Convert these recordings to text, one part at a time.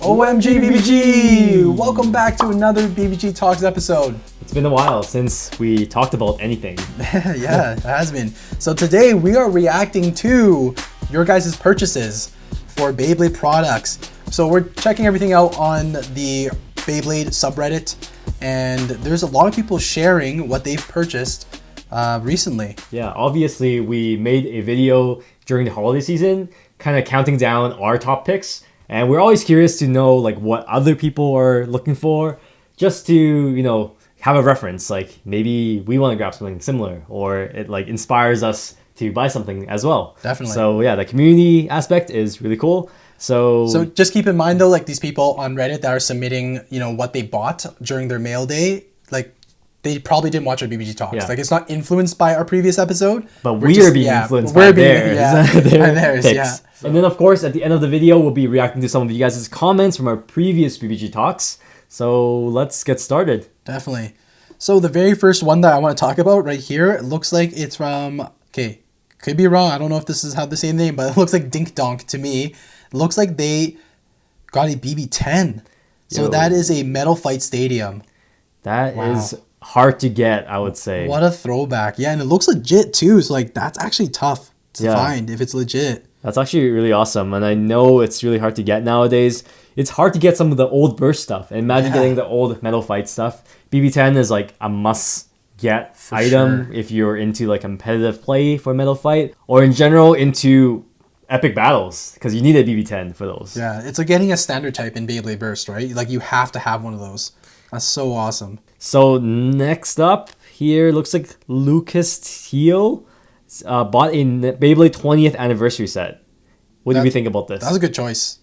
OMG BBG! Welcome back to another BBG Talks episode. It's been a while since we talked about anything. Yeah, it has been. So today we are reacting to your guys' purchases for Beyblade products. So we're checking everything out on the Beyblade subreddit, and there's a lot of people sharing what they've purchased recently. Yeah, obviously we made a video during the holiday season, kind of counting down our top picks. And we're always curious to know like what other people are looking for, just to, have a reference. Like maybe we want to grab something similar, or it like inspires us to buy something as well. Definitely. So yeah, the community aspect is really cool. So just keep in mind though, like these people on Reddit that are submitting, what they bought during their mail day, like they probably didn't watch our BBG Talks. Yeah. Like it's not influenced by our previous episode. But we are being influenced by theirs. Theirs, picks. yeah. And then of course at the end of the video we'll be reacting to some of you guys' comments from our previous BBG Talks. So let's get started. Definitely. So the very first one that I want to talk about right here, it looks like it's from, okay, could be wrong. I don't know if this is how the same name, but it looks like Dink Donk to me. It looks like they got a BB10. So that is a Metal Fight Stadium. That is hard to get, I would say. What a throwback. Yeah, and it looks legit too. So like that's actually tough to find if it's legit. That's actually really awesome. And I know it's really hard to get nowadays. It's hard to get some of the old Burst stuff. And imagine getting the old Metal Fight stuff. BB10 is like a must-get item if you're into like competitive play for Metal Fight, or in general into epic battles, because you need a BB10 for those. Yeah, it's like getting a standard type in Beyblade Burst, right? Like you have to have one of those. That's so awesome. So next up here, looks like Lucas Teal bought a Beyblade 20th anniversary set. What do we think about this? That was a good choice.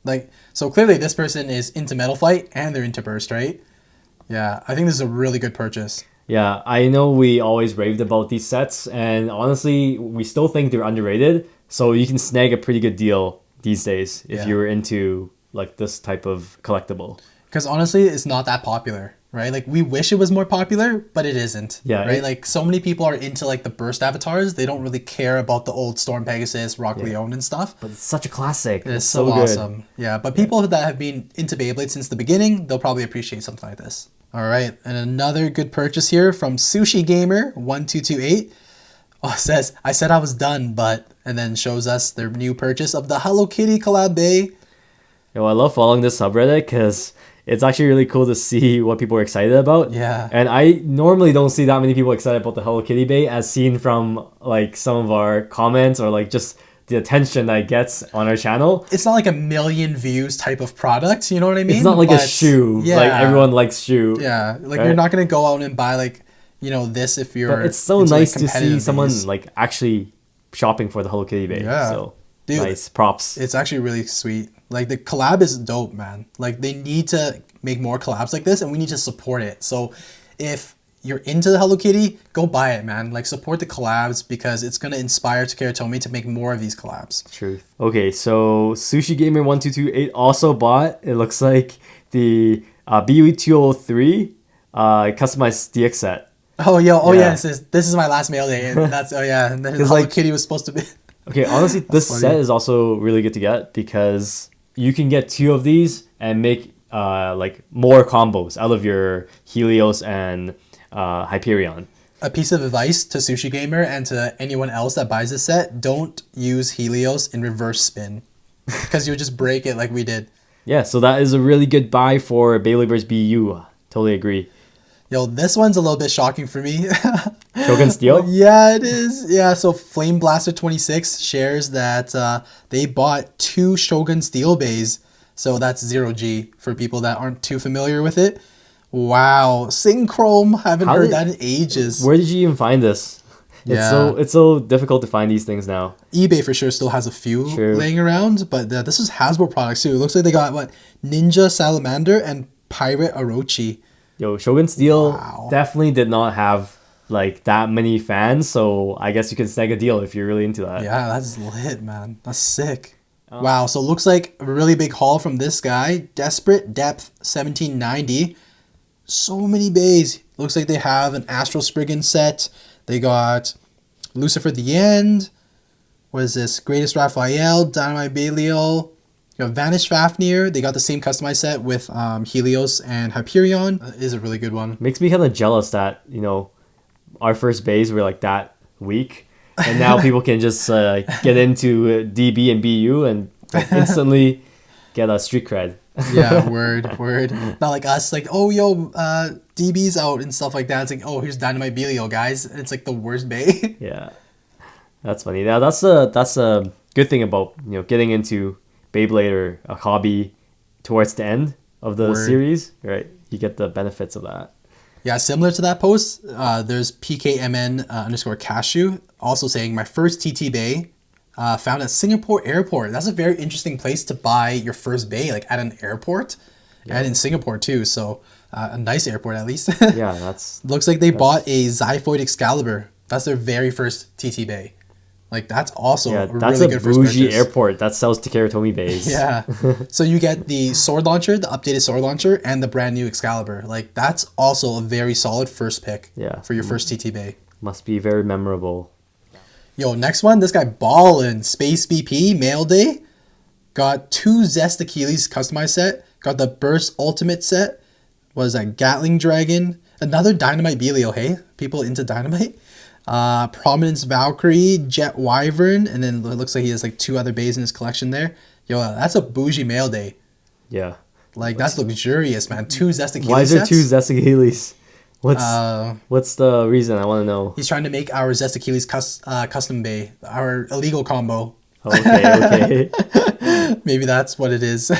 Like, so clearly this person is into Metal Fight and they're into Burst, right? Yeah, I think this is a really good purchase. Yeah, I know we always raved about these sets, and honestly, we still think they're underrated. So you can snag a pretty good deal these days if you're into like this type of collectible. Because honestly, it's not that popular, right? Like we wish it was more popular, but it isn't. Yeah. Right? Like so many people are into like the Burst avatars. They don't really care about the old Storm Pegasus, Rock Leone and stuff. But it's such a classic. It's so awesome. Good. Yeah, but people that have been into Beyblade since the beginning, they'll probably appreciate something like this. All right, and another good purchase here from Sushi Gamer 1228. Oh, it says, I said I was done, but, and then shows us their new purchase of the Hello Kitty collab Bey. Yo, I love following this subreddit because it's actually really cool to see what people are excited about. Yeah. And I normally don't see that many people excited about the Hello Kitty Bey, as seen from like some of our comments or like just the attention that it gets on our channel. It's not like a million views type of product, you know what I mean? It's not like a shoe. Yeah. Like everyone likes shoe. Yeah. Like you're not going to go out and buy like, this if you're... But it's so nice to see someone like actually shopping for the Hello Kitty Bey. Yeah. So dude, nice. Props. It's actually really sweet. Like the collab is dope, man. Like they need to make more collabs like this and we need to support it. So if you're into the Hello Kitty, go buy it, man. Like support the collabs because it's going to inspire Takara Tomy to make more of these collabs. Truth. Okay, so Sushi Gamer 1228 also bought, it looks like, the BU203 customized DX set. Oh, yeah. This is my last mail day. And that's, and then Hello Kitty was supposed to be... Okay, honestly, this set is also really good to get because you can get 2 of these and make like more combos out of your Helios and Hyperion. A piece of advice to Sushi Gamer and to anyone else that buys this set, don't use Helios in reverse spin because you'll just break it like we did. Yeah, so that is a really good buy for Beyblade Burst BU. Totally agree. Yo, this one's a little bit shocking for me. Shogun Steel? Yeah, it is. Yeah, so Flame Blaster 26 shares that they bought 2 Shogun Steel Beys. So that's 0G for people that aren't too familiar with it. Wow, Synchrome, haven't heard that in ages. Where did you even find this? It's so difficult to find these things now. eBay for sure still has a few laying around, but this is Hasbro products too. It looks like they got Ninja Salamander and Pirate Orochi. Yo, Shogun Steel definitely did not have like that many fans, so I guess you can snag a deal if you're really into that. Yeah, that's lit, man. That's sick. Wow, so it looks like a really big haul from this guy. Desperate Depth 1790. So many bays. Looks like they have an Astral Spriggan set. They got Lucifer the End. What is this? Greatest Raphael, Dynamite Belial, You got Vanish Fafnir. They got the same customized set with Helios and Hyperion. Is a really good one. Makes me kind of jealous that, you know, our first Beys were like that weak. And now people can just get into DB and BU and like, instantly get a street cred. Yeah, word. Not like us, like, oh, yo, DB's out and stuff like that. It's like, oh, here's Dynamite Belio, guys. It's like the worst Bey. Yeah. That's funny. Yeah, that's a good thing about, you know, getting into Beyblade or a hobby towards the end of the series, right? You get the benefits of that. Yeah, similar to that post, there's PKMN underscore cashew also saying, my first TT Bey found at Singapore airport. That's a very interesting place to buy your first Bey, like at an airport, and in Singapore too. So a nice airport at least. Yeah, that's looks like they bought a Xiphoid Excalibur. That's their very first TT Bey. Like that's also a really good first bougie purchase. airport that sells Takeratomi Beys. Yeah. So you get the sword launcher, the updated sword launcher, and the brand new Excalibur. Like that's also a very solid first pick. For your first TT Bey. Must be very memorable. Yo, next one, this guy ballin'. Space BP Mail Day got 2 Zest Achilles customized set. Got the Burst Ultimate set. Was that Gatling Dragon? Another Dynamite Belio. Hey, people into Dynamite. Prominence Valkyrie, Jet Wyvern, and then it looks like he has like 2 other Beys in his collection there. Yo, that's a bougie Mail Day. Yeah. Like that's luxurious, man. 2 Zest Achilles. Why is there sets? 2 Zest Achilles? What's the reason? I want to know. He's trying to make our Zest Achilles custom Bey, our illegal combo. Okay. Maybe that's what it is.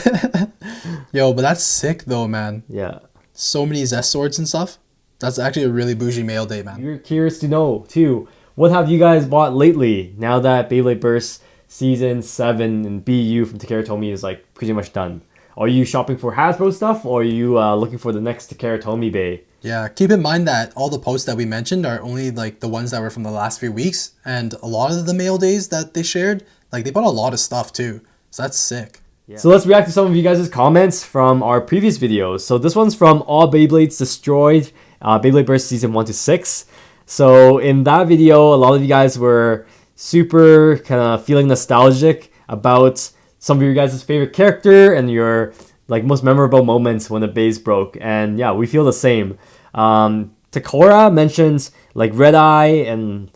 Yo, but that's sick though, man. Yeah. So many Zest swords and stuff. That's actually a really bougie Mail Day, man. You're curious to know too. What have you guys bought lately? Now that Beyblade Burst Season 7 and BU from Takeratomi is like pretty much done. Are you shopping for Hasbro stuff, or are you looking for the next Takeratomi Bey? Yeah, keep in mind that all the posts that we mentioned are only like the ones that were from the last few weeks, and a lot of the Mail Days that they shared, like they bought a lot of stuff too. So that's sick. Yeah. So let's react to some of you guys' comments from our previous videos. So this one's from All Beyblades Destroyed, Beyblade Burst Season 1 to 6. So in that video, a lot of you guys were super kind of feeling nostalgic about some of your guys' favorite character and your like most memorable moments when the Beys broke. And yeah, we feel the same. Takora mentions like Red Eye and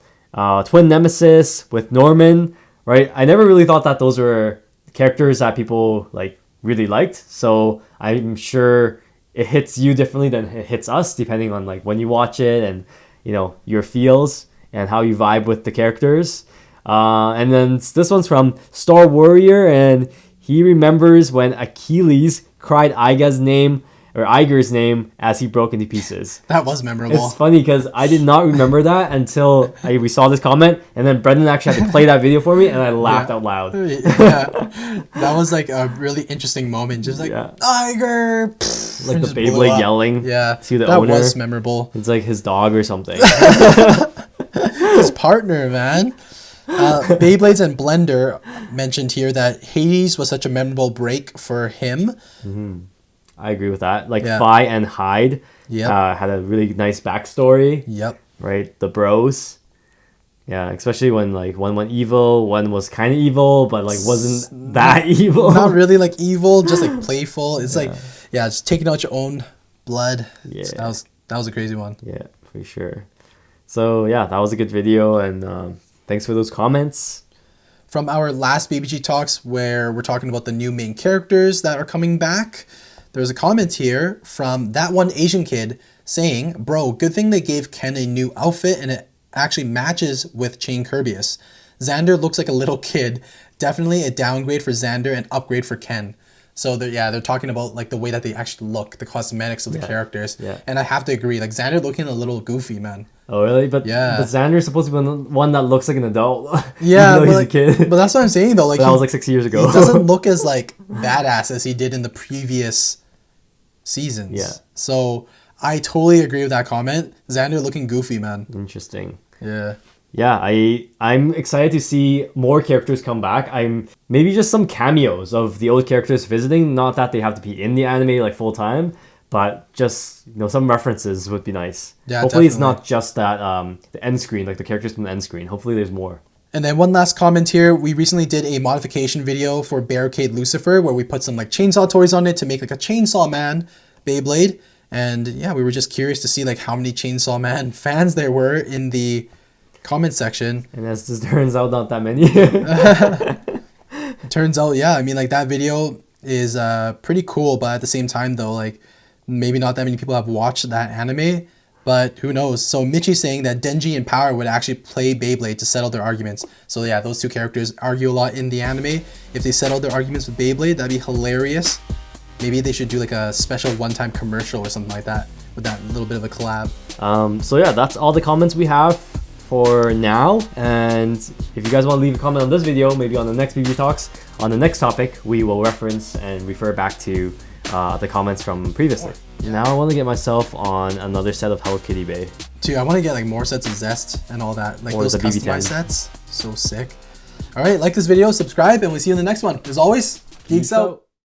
Twin Nemesis with Norman, right? I never really thought that those were characters that people like really liked. So I'm sure it hits you differently than it hits us, depending on like when you watch it and, you know, your feels and how you vibe with the characters. And then this one's from Star Warrior, and he remembers when Achilles cried Iger's name as he broke into pieces. That was memorable. It's funny because I did not remember that until we saw this comment, and then Brendan actually had to play that video for me, and I laughed out loud. Yeah, that was like a really interesting moment. Just like Iger, like the Beyblade yelling to the owner. That was memorable. It's like his dog or something. His partner, man. Beyblades and Blender mentioned here that Hades was such a memorable break for him. Mm-hmm. I agree with that. Like Fi and Hyde had a really nice backstory. Yep. Right? The bros. Yeah, especially when like one went evil, one was kind of evil, but like wasn't that evil. Not really like evil, just like playful. It's like, just taking out your own blood. Yeah. So that was a crazy one. Yeah, for sure. So yeah, that was a good video, and thanks for those comments. From our last BBG talks where we're talking about the new main characters that are coming back, there's a comment here from that one Asian kid saying, bro, good thing they gave Ken a new outfit and it actually matches with Chain Kirbyus. Xander looks like a little kid. Definitely a downgrade for Xander and upgrade for Ken. So they're talking about like the way that they actually look, the cosmetics of the characters. Yeah. And I have to agree, like Xander looking a little goofy, man. Oh really? But Xander's supposed to be the one that looks like an adult. Yeah, even though he's a kid. But that's what I'm saying though. Like that was like 6 years ago. He doesn't look as like badass as he did in the previous seasons. Yeah. So I totally agree with that comment. Xander looking goofy, man. Interesting. Yeah. Yeah, I'm excited to see more characters come back. I'm maybe just some cameos of the old characters visiting. Not that they have to be in the anime like full time, but just some references would be nice. Yeah, hopefully definitely. It's not just that the end screen, like the characters from the end screen. Hopefully there's more. And then one last comment here. We recently did a modification video for Barricade Lucifer where we put some like chainsaw toys on it to make like a Chainsaw Man Beyblade. And yeah, we were just curious to see like how many Chainsaw Man fans there were in the comment section. And as it turns out, not that many. It turns out, yeah, I mean like that video is pretty cool, but at the same time though, like maybe not that many people have watched that anime. But who knows? So Michi's saying that Denji and Power would actually play Beyblade to settle their arguments. So yeah, those two characters argue a lot in the anime. If they settled their arguments with Beyblade, that'd be hilarious. Maybe they should do like a special one-time commercial or something like that with that little bit of a collab. So yeah, that's all the comments we have for now. And if you guys want to leave a comment on this video, maybe on the next BB Talks, on the next topic, we will reference and refer back to the comments from previously. Now I want to get myself on another set of Hello Kitty Bay. Dude, I want to get like more sets of Zest and all that. Like or those the customized sets. So sick. All right, like this video, subscribe, and we'll see you in the next one. As always, Geeks out.